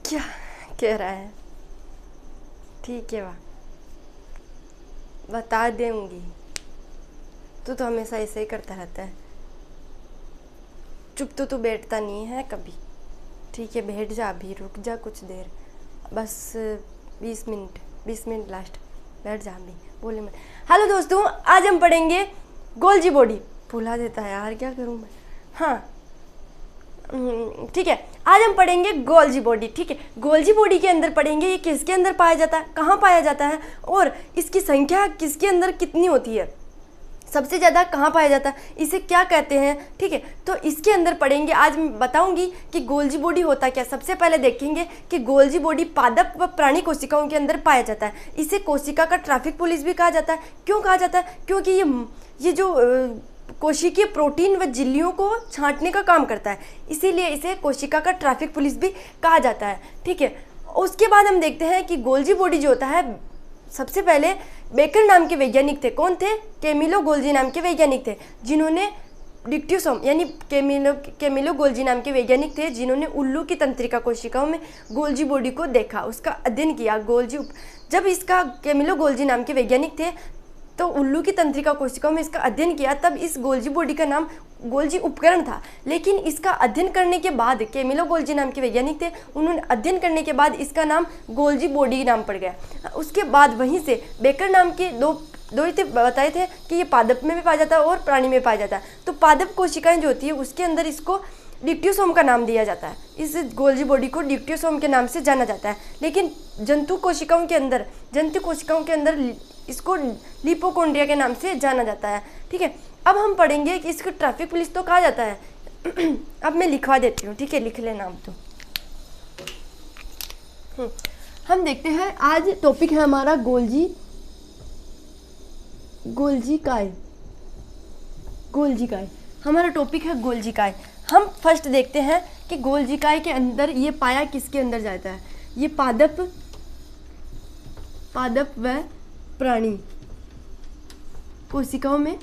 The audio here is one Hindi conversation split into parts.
क्या कह रहा है? ठीक है, वाह, बता दूंगी। तू तो हमेशा ऐसे ही करता रहता है। चुप तो तू बैठता नहीं है कभी। ठीक है, बैठ जा, अभी रुक जा कुछ देर, बस 20 मिनट लास्ट। बैठ जा अभी, बोले मैं। हेलो दोस्तों, आज हम पढ़ेंगे गोल्जी बॉडी। भुला देता है यार, क्या करूँ मैं। हाँ, ठीक है, आज हम पढ़ेंगे गोल्जी बॉडी। ठीक है, गोल्जी बॉडी के अंदर पढ़ेंगे ये किसके अंदर पाया जाता है, कहाँ पाया जाता है, और इसकी संख्या किसके अंदर कितनी होती है, सबसे ज़्यादा कहाँ पाया जाता है, इसे क्या कहते हैं। ठीक है, तो इसके अंदर पढ़ेंगे। आज मैं बताऊंगी कि गोल्जी बॉडी होता क्या। सबसे पहले देखेंगे कि गोल्जी बॉडी पादप व प्राणी कोशिकाओं के अंदर पाया जाता है। इसे कोशिका का ट्रैफिक पुलिस भी कहा जाता है। क्यों कहा जाता है? क्योंकि ये जो कोशिकीय प्रोटीन व झिल्लियों को छांटने का काम करता है, इसीलिए इसे कोशिका का ट्रैफिक पुलिस भी कहा जाता है। ठीक है, उसके बाद हम देखते हैं कि गोल्जी बॉडी जो होता है, सबसे पहले बेकर नाम के वैज्ञानिक थे। कौन थे? कैमिलो गोल्जी नाम के वैज्ञानिक थे, जिन्होंने डिक्ट्योसोम यानी कैमिलो गोल्जी नाम के वैज्ञानिक थे, जिन्होंने उल्लू की तंत्रिका कोशिकाओं में गोल्जी बॉडी को देखा, उसका अध्ययन किया। जब इसका कैमिलो गोल्जी नाम के वैज्ञानिक थे तो उल्लू की तंत्रिका कोशिकाओं में इसका अध्ययन किया, तब इस गोल्जी बॉडी का नाम गोल्जी उपकरण था। लेकिन इसका अध्ययन करने के बाद, कैमिलो गोल्जी नाम के वैज्ञानिक थे, उन्होंने अध्ययन करने के बाद इसका नाम गोल्जी बॉडी नाम पड़ गया। उसके बाद वहीं से बेकर नाम के दो ही थे, बताए थे कि ये पादप में भी पाया जाता है और प्राणी में पाया जाता है। तो पादप कोशिकाएं जो होती है उसके अंदर इसको डिक्ट्योसोम का नाम दिया जाता है। इस गोल्जी बॉडी को डिक्ट्योसोम के नाम से जाना जाता है। लेकिन जंतु कोशिकाओं के अंदर इसको लिपोकोंड्रिया के नाम से जाना जाता है। ठीक है, अब हम पढ़ेंगे कि इसको ट्रैफिक पुलिस तो कहा जाता है। अब मैं लिखवा देती हूँ, ठीक है, लिख ले नाम तो। हम देखते हैं, आज टॉपिक है हमारा गोल्जी काय। हमारा टॉपिक है गोल्जी काय। हम फर्स्ट देखते हैं कि गोल्जी काय के अंदर ये पाया किसके अंदर जाता है। ये पादप व प्राणी कोशिकाओं में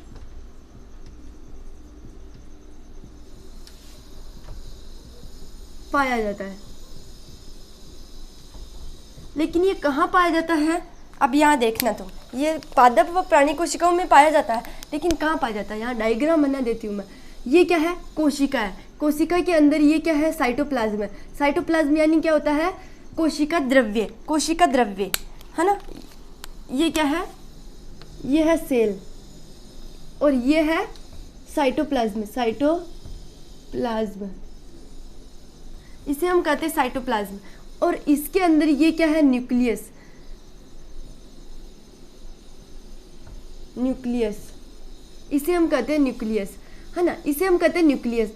पाया जाता है। लेकिन ये कहाँ पाया जाता है? अब यहाँ देखना तुम, ये पादप व प्राणी कोशिकाओं में पाया जाता है, लेकिन कहाँ पाया जाता है? यहाँ डायग्राम बना देती हूँ मैं। ये क्या है? कोशिका है। कोशिका के अंदर ये क्या है? साइटोप्लाज्म है। साइटोप्लाज्म यानी क्या होता है? कोशिका द्रव्य है ना। ये क्या है? ये है सेल और ये है साइटोप्लाज्म। इसे हम कहते हैं साइटोप्लाज्म। और इसके अंदर ये क्या है? न्यूक्लियस। इसे हम कहते हैं न्यूक्लियस, है ना। इसे हम कहते हैं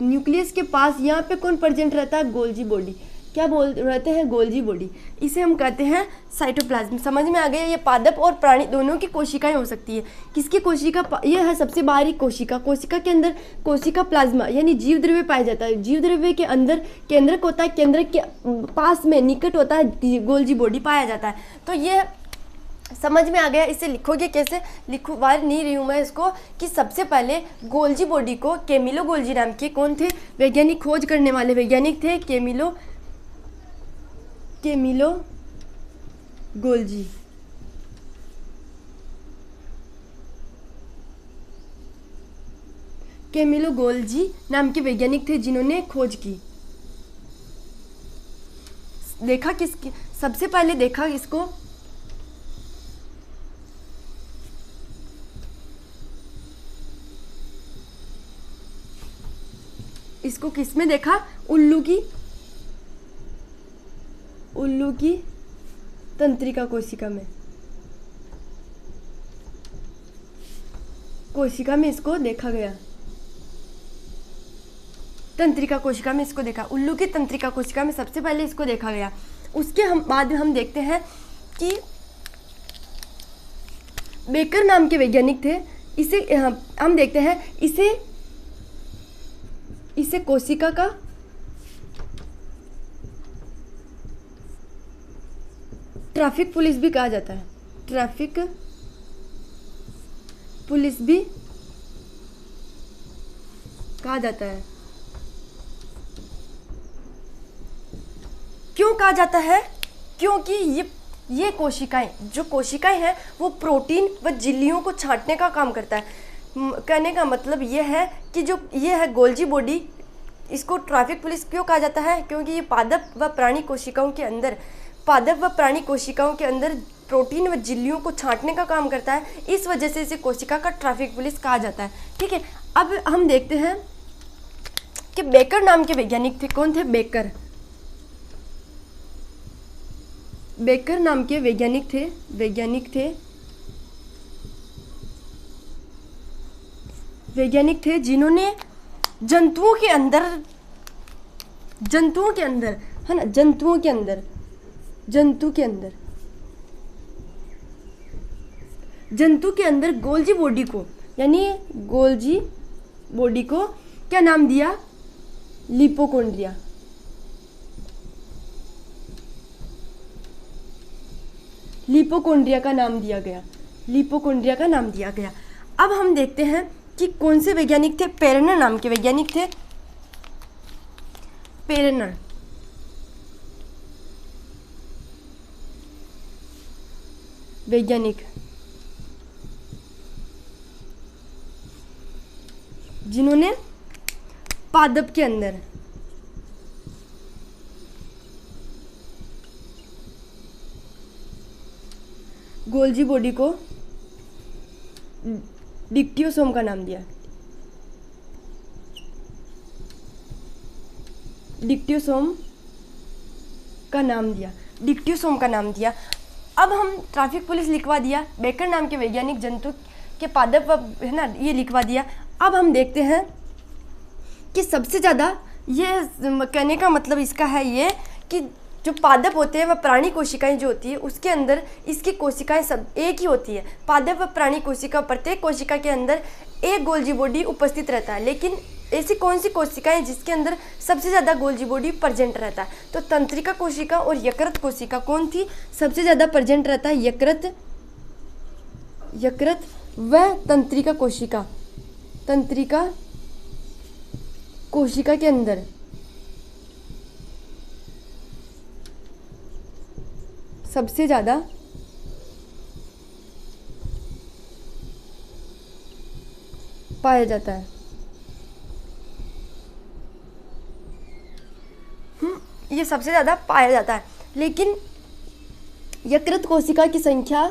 न्यूक्लियस के पास यहाँ पे कौन प्रेजेंट रहता है? Golgi body. क्या रहते हैं? Golgi body. इसे हम कहते हैं साइटोप्लाज्म। समझ में आ गया? ये पादप और प्राणी दोनों की कोशिकाएं हो सकती है। किसकी कोशिका? ये है सबसे बाहरी कोशिका। कोशिका के अंदर कोशिका प्लाज्मा यानी जीव द्रव्य पाया जाता है। जीव द्रव्य के अंदर केंद्रक होता है, केंद्रक के पास में निकट होता है गोल्जी बॉडी पाया जाता है। तो ये समझ में आ गया। इसे लिखोगे कैसे? लिखवा नहीं रही हूँ मैं इसको, कि सबसे पहले गोल्जी बॉडी को कैमिलो गोल्जी नाम के कौन थे? वैज्ञानिक, खोज करने वाले वैज्ञानिक थे कैमिलो गोल्जी। कैमिलो गोल्जी नाम के वैज्ञानिक थे जिन्होंने खोज की। देखा किसकी? सबसे पहले देखा इसको किस में देखा? उल्लू की तंत्रिका कोशिका में इसको देखा गया। तंत्रिका कोशिका में इसको देखा। उल्लू की तंत्रिका कोशिका में सबसे पहले इसको देखा गया। उसके बाद हम देखते हैं कि बेकर नाम के वैज्ञानिक थे। इसे हम देखते हैं, इसे कोशिका का ट्रैफिक पुलिस भी कहा जाता है। ट्रैफिक पुलिस भी कहा जाता है। क्यों कहा जाता है? क्योंकि ये कोशिकाएं, जो कोशिकाएं हैं वो प्रोटीन व झिल्लियों को छांटने का काम करता है। कहने का मतलब ये है कि जो ये है गोल्जी बॉडी, इसको ट्रैफिक पुलिस क्यों कहा जाता है? क्योंकि ये पादप व प्राणी कोशिकाओं के अंदर प्रोटीन व झिल्लियों को छांटने का काम करता है। इस वजह से इसे कोशिका का ट्रैफिक पुलिस कहा जाता है। ठीक है, अब हम देखते हैं कि बेकर नाम के वैज्ञानिक थे। कौन थे? बेकर नाम के वैज्ञानिक थे जिन्होंने जंतुओं के अंदर है ना, जंतु के अंदर गोल्जी बॉडी को क्या नाम दिया? लिपोकॉन्ड्रिया। लिपोकॉन्ड्रिया का नाम दिया गया। अब हम देखते हैं कि कौन से वैज्ञानिक थे? पेरनर नाम के वैज्ञानिक थे। पेरनर वैज्ञानिक जिन्होंने पादप के अंदर गोल्जी बॉडी को डिक्टियोसोम का नाम दिया। डिक्टियोसोम का नाम दिया। अब हम ट्रैफिक पुलिस लिखवा दिया, बेकर नाम के वैज्ञानिक जंतु के पादप है ना, ये लिखवा दिया। अब हम देखते हैं कि सबसे ज़्यादा, ये कहने का मतलब इसका है ये कि जो पादप होते हैं वह प्राणी कोशिकाएं जो होती है उसके अंदर इसकी कोशिकाएं सब एक ही होती है। पादप व प्राणी कोशिका, प्रत्येक कोशिका के अंदर एक गोल्जी बॉडी उपस्थित रहता है। लेकिन ऐसी कौन सी कोशिकाएं जिसके अंदर सबसे ज़्यादा गोल्जी बॉडी प्रेजेंट रहता है? तो तंत्रिका कोशिका और यकृत कोशिका कौन थी? सबसे ज़्यादा प्रेजेंट रहता है यकृत व तंत्रिका कोशिका के अंदर सबसे ज़्यादा पाया जाता है। ये सबसे ज़्यादा पाया जाता है। लेकिन यकृत कोशिका की संख्या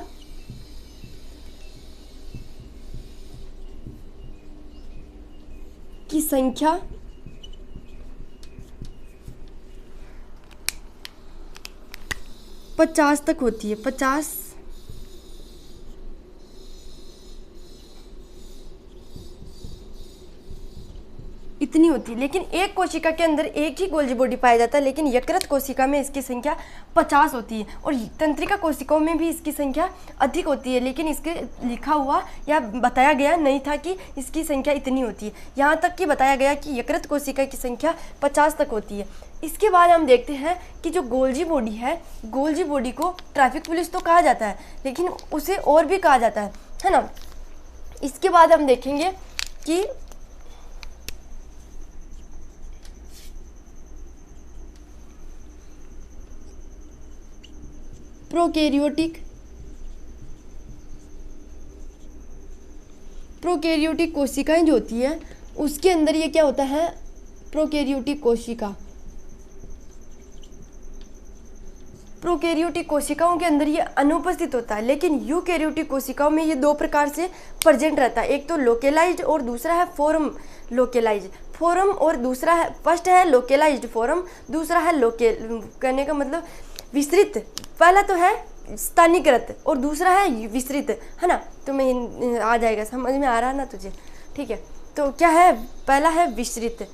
की संख्या 50 तक होती है। 50 इतनी होती है। लेकिन एक कोशिका के अंदर एक ही गोल्जी बॉडी पाया जाता है, लेकिन यकृत कोशिका में इसकी संख्या 50 होती है और तंत्रिका कोशिकाओं में भी इसकी संख्या अधिक होती है। लेकिन इसके लिखा हुआ या बताया गया नहीं था कि इसकी संख्या इतनी होती है। यहाँ तक कि बताया गया कि यकृत कोशिका की संख्या 50 तक होती है। इसके बाद हम देखते हैं कि जो गोल्जी बॉडी है, गोल्जी बॉडी को ट्रैफिक पुलिस तो कहा जाता है, लेकिन उसे और भी कहा जाता है ना। इसके बाद हम देखेंगे कि प्रोकैरियोटिक कोशिकाएं जो होती है उसके अंदर ये क्या होता है? प्रोकैरियोटिक कोशिकाओं के अंदर ये अनुपस्थित होता है। लेकिन यूकैरियोटिक कोशिकाओं में ये दो प्रकार से प्रेजेंट रहता है। एक तो लोकेलाइज्ड और दूसरा है फोरम लोकेलाइज्ड। फोरम और दूसरा है, फर्स्ट है लोकेलाइज्ड फोरम, दूसरा है कहने का मतलब विस्तृत। पहला तो है स्थानीकृत और दूसरा है विस्तृत, है ना। तो मैं आ जाएगा, समझ में आ रहा है ना तुझे? ठीक है, तो क्या है? पहला है विस्तृत,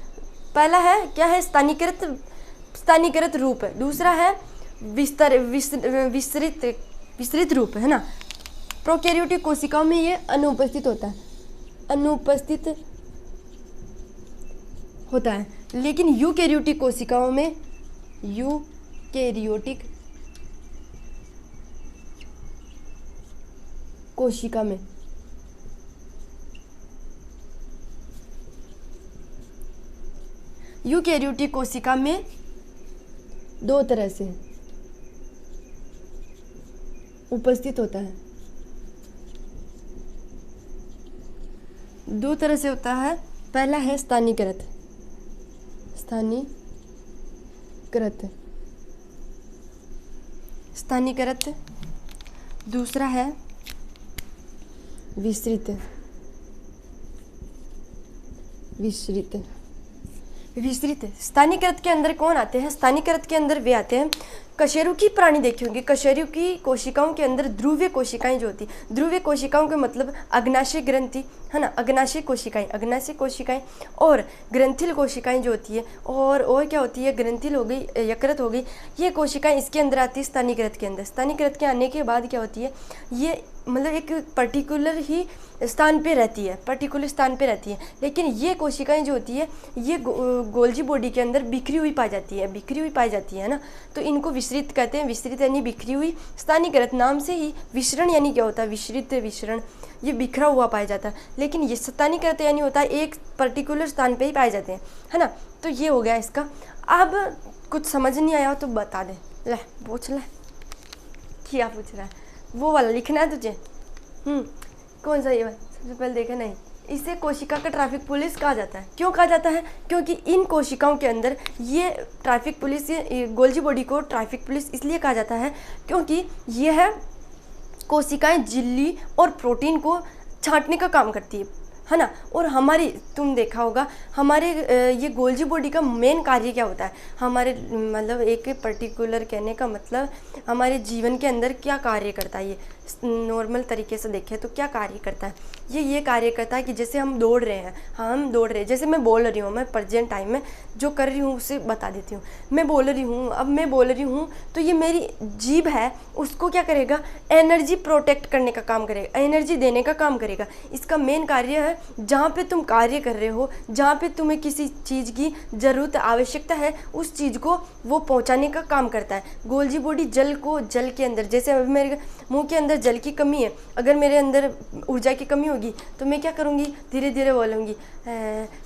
पहला है क्या है? स्थानीकृत रूप है, दूसरा है विस्तृत रूप, है ना। प्रोकैरियोटिक कोशिकाओं में ये अनुपस्थित होता है, लेकिन यूकैरियोटिक कोशिकाओं में यूकैरियोटिक कोशिका में दो तरह से उपस्थित होता है। दो तरह से होता है। पहला है स्थानीयकृत, स्थानीयकृत। दूसरा है विस्तृत। स्थानीयकृत के अंदर कौन आते हैं? स्थानीयकृत के अंदर वे आते हैं, कशेरुकी प्राणी देखे होंगे। कशेरुकी कोशिकाओं के अंदर ध्रुवीय कोशिकाएं जो होती, ध्रुवीय कोशिकाओं के मतलब अग्नाशय ग्रंथि है ना, अग्नाशय कोशिकाएं और ग्रंथिल कोशिकाएं जो होती है, और क्या होती है, ग्रंथिल हो गई, यकृत हो गई, ये कोशिकाएं इसके अंदर आती है स्थानीयकृत के अंदर। स्थानीयकृत के आने के बाद क्या होती है, ये मतलब एक पर्टिकुलर ही स्थान पे रहती है, लेकिन ये कोशिकाएं जो होती है ये गोल्जी बॉडी के अंदर बिखरी हुई पाई जाती है ना, तो इनको विसरित कहते हैं। विसरित यानी बिखरी हुई, स्थानीयकृत नाम से ही विसरण यानी क्या होता है, विसरण, ये बिखरा हुआ पाया जाता है। लेकिन ये स्थानीयकृत यानी होता है एक पर्टिकुलर स्थान पे ही पाए जाते हैं, है ना। तो ये हो गया इसका। अब कुछ समझ नहीं आया हो तो बता दे, ले पूछ ले, क्या पूछ रहा है, वो वाला लिखना है तुझे। कौन सा, ये वाला सबसे पहले देखा नहीं। इसे कोशिका का ट्रैफिक पुलिस कहा जाता है। क्यों कहा जाता है? क्योंकि इन कोशिकाओं के अंदर ये ट्रैफिक पुलिस, ये गोल्जी बॉडी को ट्रैफिक पुलिस इसलिए कहा जाता है क्योंकि यह कोशिकाएं झिल्ली और प्रोटीन को छांटने का काम करती है ना। और हमारी, तुम देखा होगा हमारे ये गोल्जी बॉडी का मेन कार्य क्या होता है, हमारे मतलब एक पर्टिकुलर, कहने का मतलब हमारे जीवन के अंदर क्या कार्य करता है, ये नॉर्मल तरीके से देखें तो क्या कार्य करता है, ये कार्य करता है कि जैसे हम दौड़ रहे हैं, जैसे मैं बोल रही हूँ, मैं प्रेजेंट टाइम में जो कर रही हूँ उसे बता देती हूँ। मैं बोल रही हूँ तो ये मेरी जीभ है, उसको क्या करेगा, एनर्जी प्रोटेक्ट करने का काम करेगा, एनर्जी देने का काम करेगा। इसका मेन कार्य है, जहाँ पे तुम कार्य कर रहे हो, जहाँ पे तुम्हें किसी चीज़ की ज़रूरत, आवश्यकता है, उस चीज़ को वो पहुँचाने का काम करता है। गोल्जी बॉडी जल के अंदर, जैसे अभी मेरे मुंह के अंदर जल की कमी है, अगर मेरे अंदर ऊर्जा की कमी होगी तो मैं क्या करूँगी, धीरे धीरे बोलूँगी,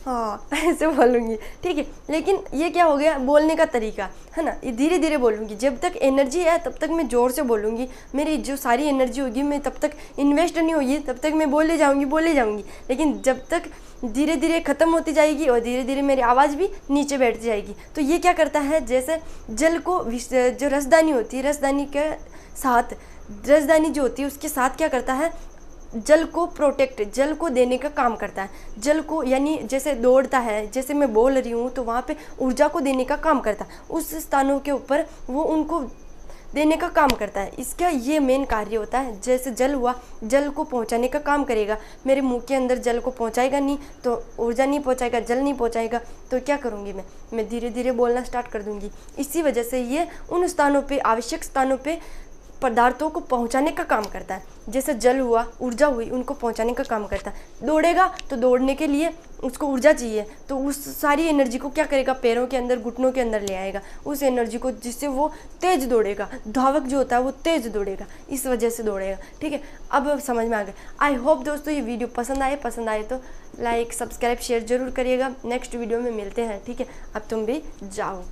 हाँ ऐसे बोलूँगी, ठीक है। लेकिन ये क्या हो गया, बोलने का तरीका है ना, ये धीरे धीरे बोलूँगी। जब तक एनर्जी है तब तक मैं ज़ोर से बोलूँगी, मेरी जो सारी एनर्जी होगी मैं तब तक इन्वेस्ट नहीं होगी, तब तक मैं बोले जाऊँगी। लेकिन जब तक धीरे धीरे ख़त्म होती जाएगी और धीरे धीरे मेरी आवाज़ भी नीचे बैठ जाएगी। तो ये क्या करता है, जैसे जल को, जो रसदानी होती है, रसदानी जो होती है उसके साथ क्या करता है, जल को प्रोटेक्ट, जल को देने का काम करता है। जल को यानी जैसे दौड़ता है, जैसे मैं बोल रही हूँ तो वहाँ पे ऊर्जा को देने का काम करता है, उस स्थानों के ऊपर वो उनको देने का काम करता है। इसका ये मेन कार्य होता है। जैसे जल हुआ, जल को पहुंचाने का काम करेगा। मेरे मुंह के अंदर जल को पहुंचाएगा नहीं तो ऊर्जा नहीं पहुंचाएगा, जल नहीं पहुंचाएगा तो क्या करूंगी मैं धीरे धीरे बोलना स्टार्ट कर दूंगी। इसी वजह से ये उन स्थानों पे, आवश्यक स्थानों पे पदार्थों को पहुंचाने का काम करता है। जैसे जल हुआ, ऊर्जा हुई, उनको पहुंचाने का काम करता है। दौड़ेगा तो दौड़ने के लिए उसको ऊर्जा चाहिए, तो उस सारी एनर्जी को क्या करेगा, पैरों के अंदर, घुटनों के अंदर ले आएगा उस एनर्जी को, जिससे वो तेज दौड़ेगा। धावक जो होता है वो तेज दौड़ेगा, इस वजह से दौड़ेगा। ठीक है, अब समझ में आ गया। आई होप दोस्तों ये वीडियो पसंद आए तो लाइक, सब्सक्राइब, शेयर जरूर करिएगा। नेक्स्ट वीडियो में मिलते हैं। ठीक है, अब तुम भी जाओ।